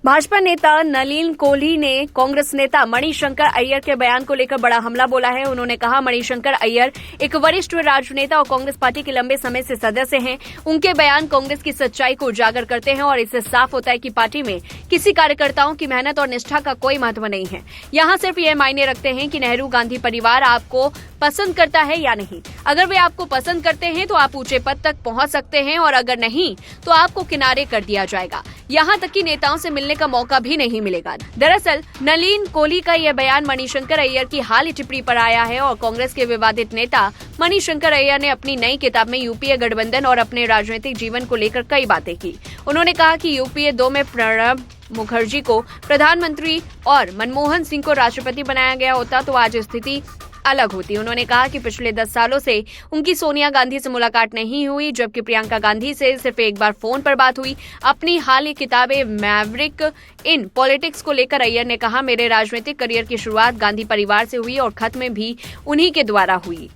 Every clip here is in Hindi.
भाजपा नेता नलिन कोहली ने कांग्रेस नेता मणिशंकर अय्यर के बयान को लेकर बड़ा हमला बोला है। उन्होंने कहा, मणिशंकर अय्यर एक वरिष्ठ राजनेता और कांग्रेस पार्टी के लंबे समय से सदस्य हैं। उनके बयान कांग्रेस की सच्चाई को उजागर करते हैं और इससे साफ होता है कि पार्टी में किसी कार्यकर्ताओं की मेहनत और निष्ठा का कोई महत्व नहीं है। यहाँ सिर्फ ये मायने रखते हैं कि नेहरू गांधी परिवार आपको पसंद करता है या नहीं। अगर वे आपको पसंद करते हैं तो आप ऊंचे पद तक पहुंच सकते हैं और अगर नहीं तो आपको किनारे कर दिया जाएगा। यहाँ तक कि नेताओं से मिलने का मौका भी नहीं मिलेगा। दरअसल नलिन कोहली का यह बयान मणिशंकर अय्यर की हाल ही टिप्पणी पर आया है और कांग्रेस के विवादित नेता मणिशंकर अय्यर ने अपनी नई किताब में यूपीए गठबंधन और अपने राजनीतिक जीवन को लेकर कई बातें की। उन्होंने कहा कि यूपीए 2 में प्रणब मुखर्जी को प्रधानमंत्री और मनमोहन सिंह को राष्ट्रपति बनाया गया होता तो आज स्थिति अलग होती। उन्होंने कहा कि पिछले 10 सालों से उनकी सोनिया गांधी से मुलाकात नहीं हुई, जबकि प्रियंका गांधी से सिर्फ एक बार फोन पर बात हुई। अपनी हाल की किताबें मैवरिक इन पॉलिटिक्स को लेकर अय्यर ने कहा, मेरे राजनीतिक करियर की शुरुआत गांधी परिवार से हुई और खत्म भी उन्हीं के द्वारा हुई।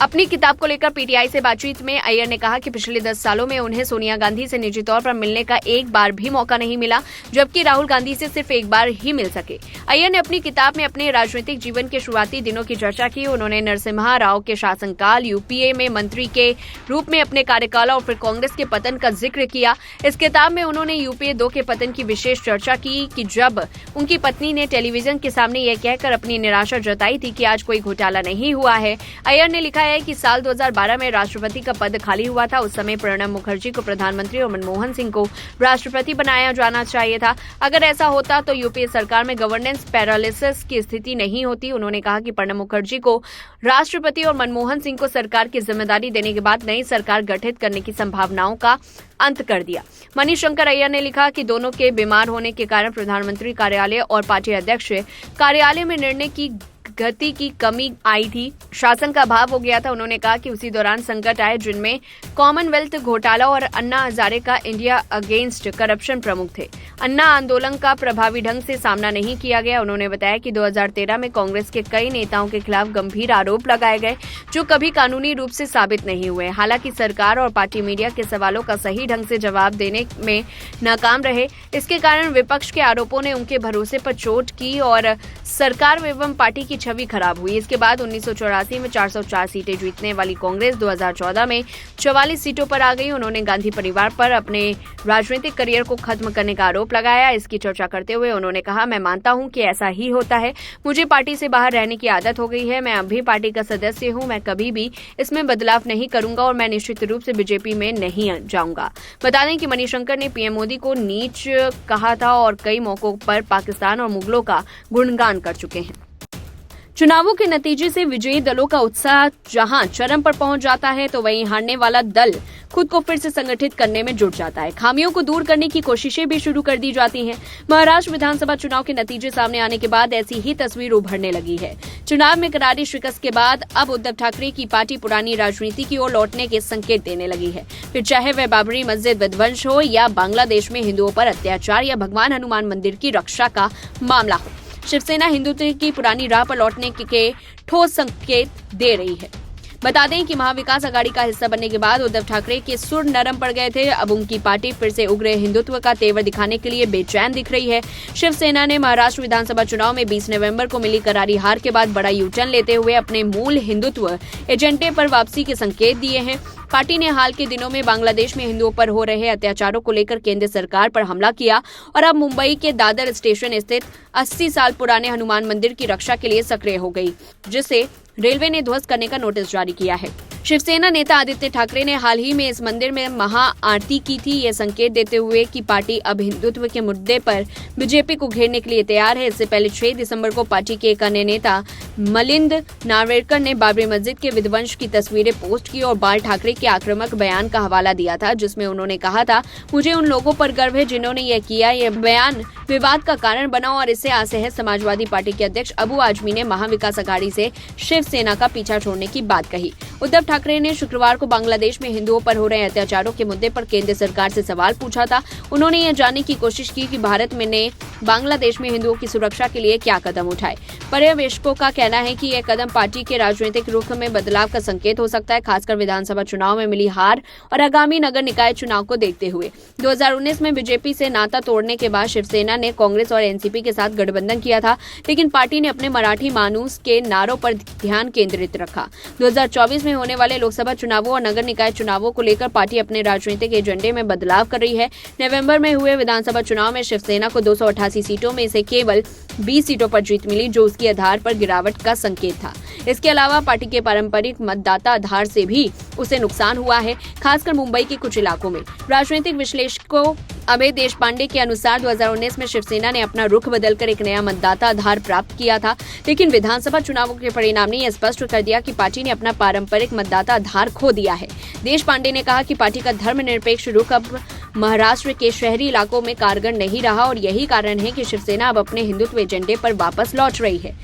अपनी किताब को लेकर पीटीआई से बातचीत में अय्यर ने कहा कि पिछले 10 सालों में उन्हें सोनिया गांधी से निजी तौर पर मिलने का एक बार भी मौका नहीं मिला, जबकि राहुल गांधी से सिर्फ एक बार ही मिल सके। अय्यर ने अपनी किताब में अपने राजनीतिक जीवन के शुरुआती दिनों की चर्चा की। उन्होंने नरसिम्हा राव के शासनकाल, यूपीए में मंत्री के रूप में अपने कार्यकाल और फिर कांग्रेस के पतन का जिक्र किया। इस किताब में उन्होंने यूपीए 2 के पतन की विशेष चर्चा की कि जब उनकी पत्नी ने टेलीविजन के सामने यह कहकर अपनी निराशा जताई थी कि आज कोई घोटाला नहीं हुआ है। अय्यर ने लिखा है कि साल 2012 में राष्ट्रपति का पद खाली हुआ था। उस समय प्रणब मुखर्जी को प्रधानमंत्री और मनमोहन सिंह को राष्ट्रपति बनाया जाना चाहिए था। अगर ऐसा होता तो यूपीए सरकार में गवर्नेंस पैरालिसिस की स्थिति नहीं होती। उन्होंने कहा कि प्रणब मुखर्जी को राष्ट्रपति और मनमोहन सिंह को सरकार की जिम्मेदारी देने के बाद नई सरकार गठित करने की संभावनाओं का अंत कर दिया। मणिशंकर अय्यर ने लिखा कि दोनों के बीमार होने के कारण प्रधानमंत्री कार्यालय और पार्टी अध्यक्ष कार्यालय में निर्णय की गति की कमी आई थी, शासन का अभाव हो गया था। उन्होंने कहा कि उसी दौरान संकट आए जिनमें कॉमनवेल्थ घोटाला और अन्ना हजारे का इंडिया अगेंस्ट करप्शन प्रमुख थे। अन्ना आंदोलन का प्रभावी ढंग से सामना नहीं किया गया। उन्होंने बताया कि 2013 में कांग्रेस के कई नेताओं के खिलाफ गंभीर आरोप लगाए गए जो कभी कानूनी रूप से साबित नहीं हुए। हालांकि सरकार और पार्टी मीडिया के सवालों का सही ढंग से जवाब देने में नाकाम रहे। इसके कारण विपक्ष के आरोपों ने उनके भरोसे पर चोट की और सरकार एवं पार्टी की छवि खराब हुई। इसके बाद 1984 में 404 सीटें जीतने वाली कांग्रेस 2014 में 44 सीटों पर आ गई। उन्होंने गांधी परिवार पर अपने राजनीतिक करियर को खत्म करने का आरोप लगाया। इसकी चर्चा करते हुए उन्होंने कहा, मैं मानता हूं कि ऐसा ही होता है। मुझे पार्टी से बाहर रहने की आदत हो गई है। मैं अब भी पार्टी का सदस्य हूं। मैं कभी भी इसमें बदलाव नहीं करूंगा और मैं निश्चित रूप से बीजेपी में नहीं जाऊंगा। बता दें कि मणिशंकर ने पीएम मोदी को नीच कहा था और कई मौकों पर पाकिस्तान और मुगलों का गुणगान कर चुके हैं। चुनावों के नतीजे से विजयी दलों का उत्साह जहां चरम पर पहुंच जाता है तो वहीं हारने वाला दल खुद को फिर से संगठित करने में जुट जाता है। खामियों को दूर करने की कोशिशें भी शुरू कर दी जाती हैं। महाराष्ट्र विधानसभा चुनाव के नतीजे सामने आने के बाद ऐसी ही तस्वीर उभरने लगी है। चुनाव में करारी शिकस्त के बाद अब उद्धव ठाकरे की पार्टी पुरानी राजनीति की ओर लौटने के संकेत देने लगी है। फिर चाहे वह बाबरी मस्जिद विध्वंस हो या बांग्लादेश में हिंदुओं पर अत्याचार या भगवान हनुमान मंदिर की रक्षा का मामला हो, शिवसेना हिंदुत्व की पुरानी राह पर लौटने के ठोस संकेत दे रही है। बता दें कि महाविकास अघाड़ी का हिस्सा बनने के बाद उद्धव ठाकरे के सुर नरम पड़ गए थे। अब उनकी पार्टी फिर से उग्र हिंदुत्व का तेवर दिखाने के लिए बेचैन दिख रही है। शिवसेना ने महाराष्ट्र विधानसभा चुनाव में 20 नवंबर को मिली करारी हार के बाद बड़ा यूटर्न लेते हुए अपने मूल हिंदुत्व एजेंडे पर वापसी के संकेत दिए हैं। पार्टी ने हाल के दिनों में बांग्लादेश में हिंदुओं पर हो रहे अत्याचारों को लेकर केंद्र सरकार पर हमला किया और अब मुंबई के दादर स्टेशन स्थित 80 साल पुराने हनुमान मंदिर की रक्षा के लिए सक्रिय हो गई, जिसे रेलवे ने ध्वस्त करने का नोटिस जारी किया है। शिवसेना नेता आदित्य ठाकरे ने हाल ही में इस मंदिर में महा आरती की थी, यह संकेत देते हुए कि पार्टी अब हिंदुत्व के मुद्दे पर बीजेपी को घेरने के लिए तैयार है। इससे पहले 6 दिसंबर को पार्टी के एक अन्य नेता मलिंद नार्वेकर ने बाबरी मस्जिद के विध्वंस की तस्वीरें पोस्ट की और बाल ठाकरे के आक्रामक बयान का हवाला दिया था, जिसमें उन्होंने कहा था, मुझे उन लोगों पर गर्व है जिन्होंने यह किया। यह बयान विवाद का कारण बना और इससे असहज समाजवादी पार्टी के अध्यक्ष अबू आजमी ने महाविकास अघाड़ी से शिवसेना का पीछा छोड़ने की बात कही। उद्धव ठाकरे ने शुक्रवार को बांग्लादेश में हिंदुओं पर हो रहे अत्याचारों के मुद्दे पर केंद्र सरकार से सवाल पूछा था। उन्होंने यह जानने की कोशिश की कि भारत में ने बांग्लादेश में हिंदुओं की सुरक्षा के लिए क्या कदम उठाए। पर्यवेक्षकों का कहना है कि यह कदम पार्टी के राजनीतिक रुख में बदलाव का संकेत हो सकता है, खासकर विधानसभा चुनाव में मिली हार और आगामी नगर निकाय चुनाव को देखते हुए। 2019 में बीजेपी से नाता तोड़ने के बाद शिवसेना ने कांग्रेस और एनसीपी के साथ गठबंधन किया था, लेकिन पार्टी ने अपने मराठी मानूस के नारों पर ध्यान केंद्रित रखा। 2024 में होने वाले लोकसभा चुनावों और नगर निकाय चुनावों को लेकर पार्टी अपने राजनीतिक एजेंडे में बदलाव कर रही है। नवंबर में हुए विधानसभा चुनाव में शिवसेना को 288 सीटों में से केवल 20 सीटों पर जीत मिली, जो उसके आधार पर गिरावट का संकेत था। इसके अलावा पार्टी के पारंपरिक मतदाता आधार से भी उसे नुकसान हुआ है, खासकर मुंबई के कुछ इलाकों में। राजनीतिक विश्लेषकों अमित देशपांडे के अनुसार 2019 में शिवसेना ने अपना रुख बदलकर एक नया मतदाता आधार प्राप्त किया था, लेकिन विधानसभा चुनावों के परिणाम ने यह स्पष्ट कर दिया कि पार्टी ने अपना पारंपरिक मतदाता आधार खो दिया है। देशपांडे ने कहा कि पार्टी का धर्मनिरपेक्ष रुख अब महाराष्ट्र के शहरी इलाकों में कारगर नहीं रहा और यही कारण है कि शिवसेना अब अपने हिंदुत्व एजेंडे पर वापस लौट रही है।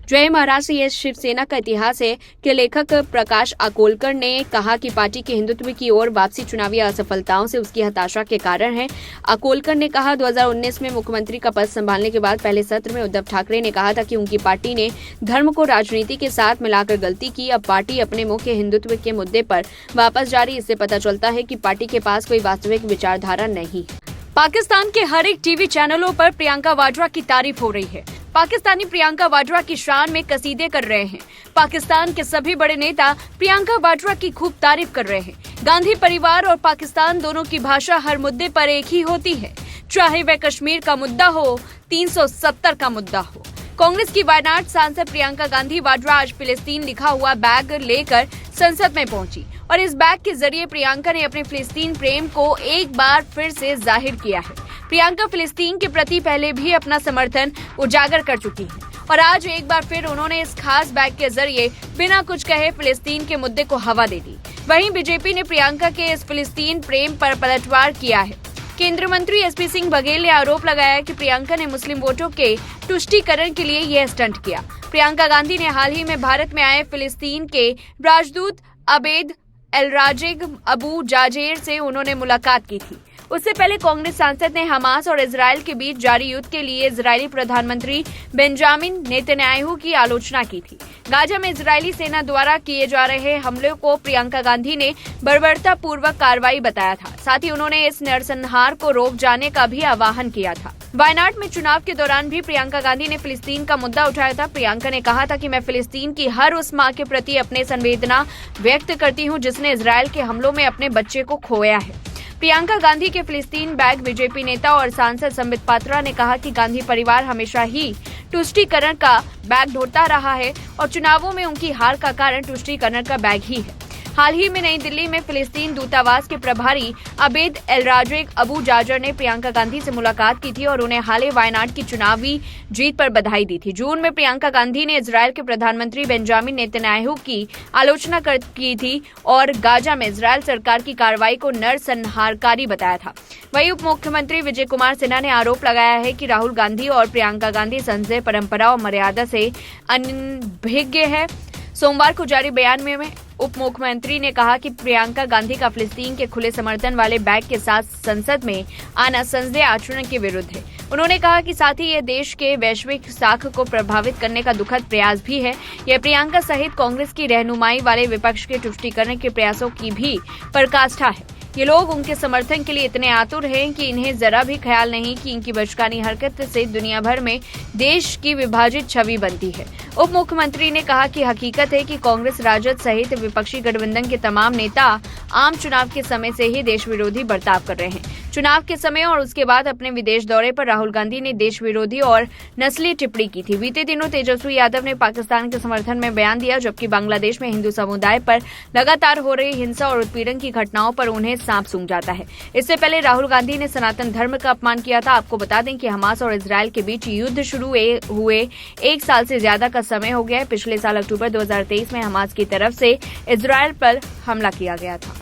जय महाराष्ट्र ये शिवसेना का इतिहास है के लेखक प्रकाश आकोलकर ने कहा कि पार्टी के हिंदुत्व की ओर वापसी चुनावी असफलताओं से उसकी हताशा के कारण है। आकोलकर ने कहा 2019 में मुख्यमंत्री का पद संभालने के बाद पहले सत्र में उद्धव ठाकरे ने कहा था कि उनकी पार्टी ने धर्म को राजनीति के साथ मिलाकर गलती की। अब पार्टी अपने मुख्य हिंदुत्व के मुद्दे पर वापस जा रही। इससे पता चलता है कि पार्टी के पास कोई वास्तविक विचारधारा नहीं है। पाकिस्तान के हर एक टीवी चैनलों पर प्रियंका वाड्रा की तारीफ हो रही है। पाकिस्तानी प्रियंका वाड्रा की शान में कसीदे कर रहे हैं। पाकिस्तान के सभी बड़े नेता प्रियंका वाड्रा की खूब तारीफ कर रहे हैं। गांधी परिवार और पाकिस्तान दोनों की भाषा हर मुद्दे पर एक ही होती है, चाहे वह कश्मीर का मुद्दा हो, 370 का मुद्दा हो। कांग्रेस की वायनाड सांसद प्रियंका गांधी वाड्रा आज फिलिस्तीन लिखा हुआ बैग लेकर संसद में पहुंची और इस बैग के जरिए प्रियंका ने अपने फिलिस्तीन प्रेम को एक बार फिर से जाहिर किया है। प्रियंका फिलिस्तीन के प्रति पहले भी अपना समर्थन उजागर कर चुकी है और आज एक बार फिर उन्होंने इस खास बैग के जरिए बिना कुछ कहे फिलिस्तीन के मुद्दे को हवा दे दी। वहीं बीजेपी ने प्रियंका के इस फिलिस्तीन प्रेम पर पलटवार किया है। केंद्रीय मंत्री एसपी सिंह बघेल ने आरोप लगाया कि प्रियंका ने मुस्लिम वोटों के तुष्टीकरण के लिए यह स्टंट किया। प्रियंका गांधी ने हाल ही में भारत में आए फिलिस्तीन के राजदूत अबेद एलराजिग अबू जाजेर से उन्होंने मुलाकात की थी। उससे पहले कांग्रेस सांसद ने हमास और इजरायल के बीच जारी युद्ध के लिए इजरायली प्रधानमंत्री बेंजामिन नेतन्याहू की आलोचना की थी। गाजा में इजरायली सेना द्वारा किए जा रहे हमलों को प्रियंका गांधी ने बर्बरतापूर्वक कार्रवाई बताया था। साथ ही उन्होंने इस नरसंहार को रोक जाने का भी आह्वान किया था। वायनाड में चुनाव के दौरान भी प्रियंका गांधी ने फिलिस्तीन का मुद्दा उठाया था। प्रियंका ने कहा था कि मैं फिलिस्तीन की हर उस मां के प्रति अपने संवेदना व्यक्त करती हूं जिसने इजरायल के हमलों में अपने बच्चे को खोया है। प्रियंका गांधी के फिलिस्तीन बैग बीजेपी नेता और सांसद संबित पात्रा ने कहा कि गांधी परिवार हमेशा ही तुष्टीकरण का बैग ढोता रहा है और चुनावों में उनकी हार का कारण तुष्टीकरण का बैग ही है। हाल ही में नई दिल्ली में फिलिस्तीन दूतावास के प्रभारी अबेद एलराजिग अबू जाजर ने प्रियंका गांधी से मुलाकात की थी और उन्हें हाल ही वायनाड की चुनावी जीत पर बधाई दी थी। जून में प्रियंका गांधी ने इजरायल के प्रधानमंत्री बेंजामिन नेतन्याहू की आलोचना की थी और गाजा में इजरायल सरकार की कार्रवाई को नरसंहारकारी बताया था। वहीं उप मुख्यमंत्री विजय कुमार सिन्हा ने आरोप लगाया है कि राहुल गांधी और प्रियंका गांधी संसदीय परंपरा और मर्यादा से अनभिज्ञ है। सोमवार को जारी बयान में उप मुख्यमंत्री ने कहा कि प्रियंका गांधी का फिलिस्तीन के खुले समर्थन वाले बैग के साथ संसद में आना संसदीय आचरण के विरुद्ध है। उन्होंने कहा कि साथ ही यह देश के वैश्विक साख को प्रभावित करने का दुखद प्रयास भी है। यह प्रियंका सहित कांग्रेस की रहनुमाई वाले विपक्ष के तुष्टीकरण के प्रयासों की भी पराकाष्ठा है। ये लोग उनके समर्थन के लिए इतने आतुर हैं कि इन्हें जरा भी ख्याल नहीं कि इनकी बचकानी हरकत से दुनिया भर में देश की विभाजित छवि बनती है। उप मुख्यमंत्री ने कहा कि हकीकत है कि कांग्रेस राजद सहित विपक्षी गठबंधन के तमाम नेता आम चुनाव के समय से ही देश विरोधी बर्ताव कर रहे हैं। चुनाव के समय और उसके बाद अपने विदेश दौरे पर राहुल गांधी ने देश विरोधी और नस्लीय टिप्पणी की थी। बीते दिनों तेजस्वी यादव ने पाकिस्तान के समर्थन में बयान दिया, जबकि बांग्लादेश में हिंदू समुदाय पर लगातार हो रही हिंसा और उत्पीड़न की घटनाओं पर उन्हें सांप सूंघ जाता है। इससे पहले राहुल गांधी ने सनातन धर्म का अपमान किया था। आपको बता दें कि हमास और इजरायल के बीच युद्ध शुरू हुए 1 साल से ज्यादा का समय हो गया है। पिछले साल अक्टूबर 2023 में हमास की तरफ से इजरायल पर हमला किया गया था।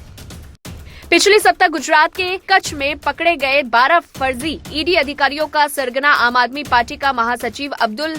पिछले सप्ताह गुजरात के कच्छ में पकड़े गए 12 फर्जी ईडी अधिकारियों का सरगना आम आदमी पार्टी का महासचिव अब्दुल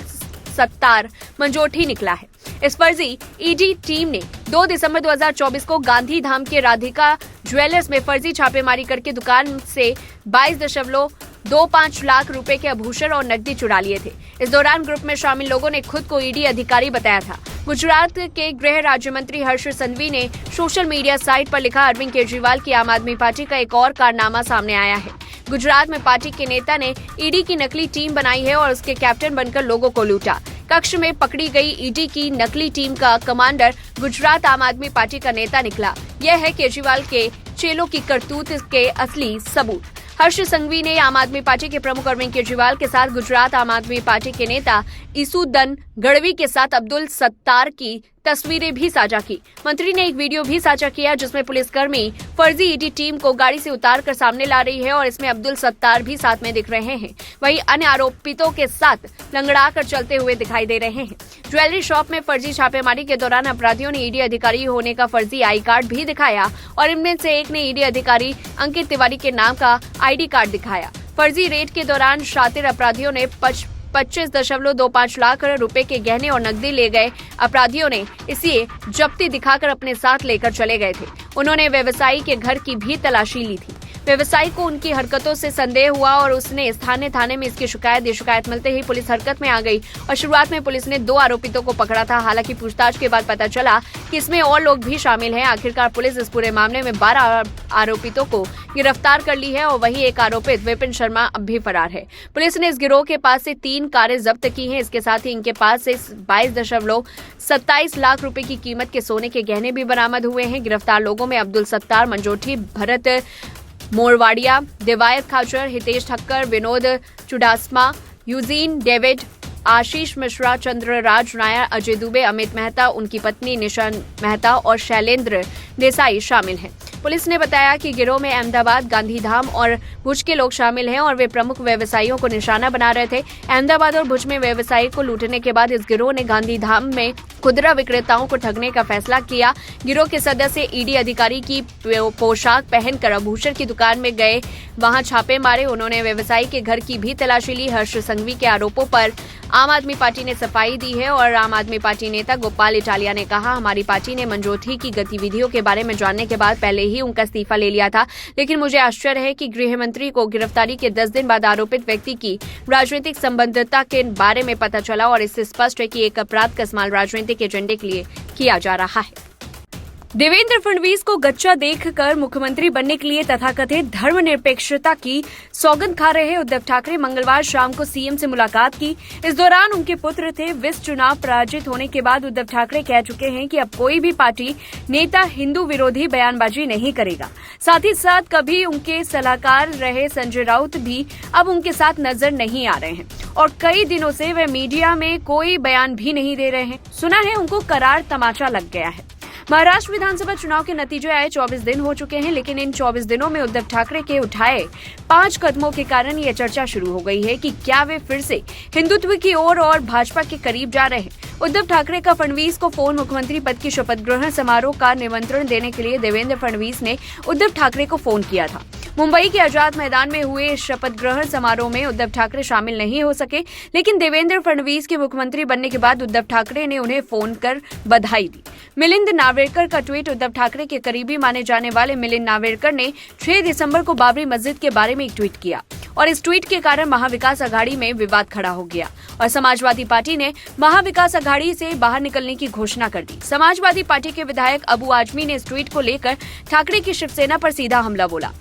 सत्तार मंजोठी निकला है। इस फर्जी ईडी टीम ने 2 दिसंबर 2024 को गांधी धाम के राधिका ज्वेलर्स में फर्जी छापेमारी करके दुकान से 22.25 लाख रुपए के आभूषण और नकदी चुरा लिए थे। इस दौरान ग्रुप में शामिल लोगों ने खुद को ईडी अधिकारी बताया था। गुजरात के गृह राज्य मंत्री हर्ष संघवी ने सोशल मीडिया साइट पर लिखा, अरविंद केजरीवाल की आम आदमी पार्टी का एक और कारनामा सामने आया है। गुजरात में पार्टी के नेता ने ईडी की नकली टीम बनाई है और उसके कैप्टन बनकर लोगों को लूटा। कक्ष में पकड़ी गई ईडी की नकली टीम का कमांडर गुजरात आम आदमी पार्टी का नेता निकला। यह है केजरीवाल के चेलों की करतूत के असली सबूत। हर्ष संघवी ने आम आदमी पार्टी के प्रमुख अरविंद केजरीवाल के साथ गुजरात आम आदमी पार्टी के नेता ईसुदन गढ़वी के साथ अब्दुल सत्तार की तस्वीरें भी साझा की। मंत्री ने एक वीडियो भी साझा किया जिसमें पुलिसकर्मी फर्जी ईडी टीम को गाड़ी से उतारकर सामने ला रही है और इसमें अब्दुल सत्तार भी साथ में दिख रहे हैं। वहीं अन्य आरोपितों के साथ लंगड़ाकर चलते हुए दिखाई दे रहे हैं। ज्वेलरी शॉप में फर्जी छापेमारी के दौरान अपराधियों ने ईडी अधिकारी होने का फर्जी आई कार्ड भी दिखाया और इनमें से एक ने ईडी अधिकारी अंकित तिवारी के नाम का आईडी कार्ड दिखाया। फर्जी रेड के दौरान शातिर अपराधियों ने 25.25 लाख रुपए के गहने और नकदी ले गए। अपराधियों ने इसे जब्ती दिखाकर अपने साथ लेकर चले गए थे। उन्होंने व्यवसायी के घर की भी तलाशी ली थी। व्यवसायी को उनकी हरकतों से संदेह हुआ और उसने स्थानीय थाने में इसकी शिकायत मिलते ही पुलिस हरकत में आ गई और शुरुआत में पुलिस ने 2 आरोपितों को पकड़ा था। हालांकि पूछताछ के बाद पता चला कि इसमें और लोग भी शामिल हैं। आखिरकार पुलिस इस पूरे मामले में 12 आरोपितों को गिरफ्तार कर ली है और वही एक आरोपित विपिन शर्मा अब भी फरार है। पुलिस ने इस गिरोह के पास से 3 कारें जब्त की हैं। इसके साथ ही इनके पास से 22.27 लाख रुपए की कीमत के सोने के गहने भी बरामद हुए हैं। गिरफ्तार लोगों में अब्दुल सत्तार, मंजोठी, भरत मोरवाड़िया, देवायत खाचर, हितेश ठक्कर, विनोद चुडासमा, यूजीन डेविड, आशीष मिश्रा, चंद्रराज नायर, अजय दुबे, अमित मेहता, उनकी पत्नी निशान मेहता और शैलेंद्र देसाई शामिल हैं। पुलिस ने बताया कि गिरोह में अहमदाबाद, गांधीधाम और भुज के लोग शामिल हैं और वे प्रमुख व्यवसायियों को निशाना बना रहे थे। अहमदाबाद और भुज में व्यवसायी को लूटने के बाद इस गिरोह ने गांधीधाम में खुदरा विक्रेताओं को ठगने का फैसला किया। गिरोह के सदस्य ईडी अधिकारी की पोशाक पहनकर आभूषण की दुकान में गए, वहां छापे मारे। उन्होंने व्यवसायी के घर की भी तलाशी ली। हर्ष संघवी के आरोपों पर आम आदमी पार्टी ने सफाई दी है और आम आदमी पार्टी नेता गोपाल इटालिया ने कहा, हमारी पार्टी ने मंजोठी की गतिविधियों के बारे में जानने के बाद पहले ही उनका इस्तीफा ले लिया था, लेकिन मुझे आश्चर्य है कि गृह मंत्री को गिरफ्तारी के 10 दिन बाद आरोपित व्यक्ति की राजनीतिक संबद्धता के बारे में पता चला और इससे स्पष्ट है कि एक अपराध का इस्तेमाल राजनीतिक एजेंडे के लिए किया जा रहा है। देवेंद्र फडणवीस को गच्चा देखकर मुख्यमंत्री बनने के लिए तथाकथित धर्मनिरपेक्षता की सौगंध खा रहे उद्धव ठाकरे मंगलवार शाम को सीएम से मुलाकात की। इस दौरान उनके पुत्र थे। विस चुनाव पराजित होने के बाद उद्धव ठाकरे कह चुके हैं कि अब कोई भी पार्टी नेता हिंदू विरोधी बयानबाजी नहीं करेगा। साथ ही साथ कभी उनके सलाहकार रहे संजय राउत भी अब उनके साथ नजर नहीं आ रहे हैं और कई दिनों से वे मीडिया में कोई बयान भी नहीं दे रहे हैं। सुना है उनको करार तमाचा लग गया है। महाराष्ट्र विधानसभा चुनाव के नतीजे आए 24 दिन हो चुके हैं, लेकिन इन 24 दिनों में उद्धव ठाकरे के उठाए 5 कदमों के कारण ये चर्चा शुरू हो गई है कि क्या वे फिर से हिंदुत्व की ओर और भाजपा के करीब जा रहे हैं। उद्धव ठाकरे का फडणवीस को फोन मुख्यमंत्री पद की शपथ ग्रहण समारोह का निमंत्रण देने के लिए देवेंद्र फडणवीस ने उद्धव ठाकरे को फोन किया था। मुंबई के आजाद मैदान में हुए इस शपथ ग्रहण समारोह में उद्धव ठाकरे शामिल नहीं हो सके, लेकिन देवेंद्र फडणवीस के मुख्यमंत्री बनने के बाद उद्धव ठाकरे ने उन्हें फोन कर बधाई दी। मिलिंद नावेरकर का ट्वीट। उद्धव ठाकरे के करीबी माने जाने वाले मिलिंद नावेरकर ने 6 दिसंबर को बाबरी मस्जिद के बारे में एक ट्वीट किया और इस ट्वीट के कारण महाविकास अघाड़ी में विवाद खड़ा हो गया और समाजवादी पार्टी ने महाविकास अघाड़ी से बाहर निकलने की घोषणा कर दी। समाजवादी पार्टी के विधायक अबू आजमी ने इस ट्वीट को लेकर ठाकरे की शिवसेना पर सीधा हमला बोला।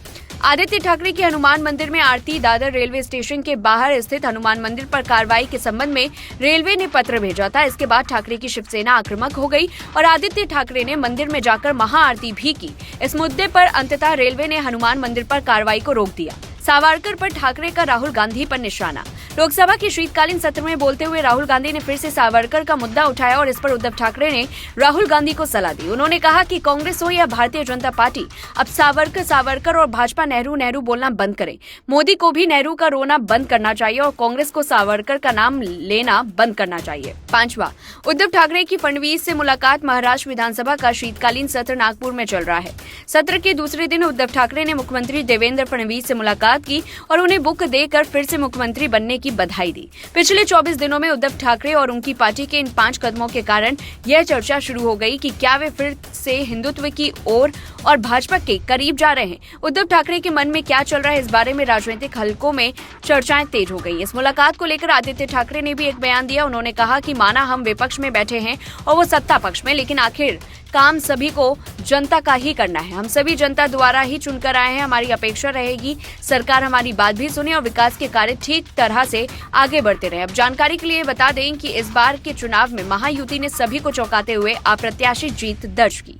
आदित्य ठाकरे की हनुमान मंदिर में आरती। दादर रेलवे स्टेशन के बाहर स्थित हनुमान मंदिर पर कार्रवाई के संबंध में रेलवे ने पत्र भेजा था। इसके बाद ठाकरे की शिवसेना आक्रामक हो गई और आदित्य ठाकरे ने मंदिर में जाकर महाआरती भी की। इस मुद्दे पर अंततः रेलवे ने हनुमान मंदिर पर कार्रवाई को रोक दिया। सावरकर पर ठाकरे का राहुल गांधी पर निशाना। लोकसभा के शीतकालीन सत्र में बोलते हुए राहुल गांधी ने फिर से सावरकर का मुद्दा उठाया और इस पर उद्धव ठाकरे ने राहुल गांधी को सलाह दी। उन्होंने कहा कि कांग्रेस हो या भारतीय जनता पार्टी, अब सावरकर और भाजपा नेहरू बोलना बंद करें। मोदी को भी नेहरू का रोना बंद करना चाहिए और कांग्रेस को सावरकर का नाम लेना बंद करना चाहिए। 5वां, उद्धव ठाकरे की फडणवीस से मुलाकात। महाराष्ट्र विधानसभा का शीतकालीन सत्र नागपुर में चल रहा है। सत्र के दूसरे दिन उद्धव ठाकरे ने मुख्यमंत्री देवेंद्र फडणवीस से मुलाकात की और उन्हें बुक देकर फिर से मुख्यमंत्री बनने की बधाई दी। पिछले 24 दिनों में उद्धव ठाकरे और उनकी पार्टी के इन 5 कदमों के कारण यह चर्चा शुरू हो गई कि क्या वे फिर से हिंदुत्व की ओर और भाजपा के करीब जा रहे हैं। उद्धव ठाकरे के मन में क्या चल रहा है, इस बारे में राजनीतिक हलकों में चर्चाएं तेज हो गई। इस मुलाकात को लेकर आदित्य ठाकरे ने भी एक बयान दिया। उन्होंने कहा कि माना हम विपक्ष में बैठे हैं और वो सत्ता पक्ष में, लेकिन आखिर काम सभी को जनता का ही करना है। हम सभी जनता द्वारा ही चुनकर आए हैं। हमारी अपेक्षा रहेगी सरकार हमारी बात भी सुने और विकास के कार्य ठीक तरह से आगे बढ़ते रहे। अब जानकारी के लिए बता दें कि इस बार के चुनाव में महायुति ने सभी को चौंकाते हुए अप्रत्याशित जीत दर्ज की।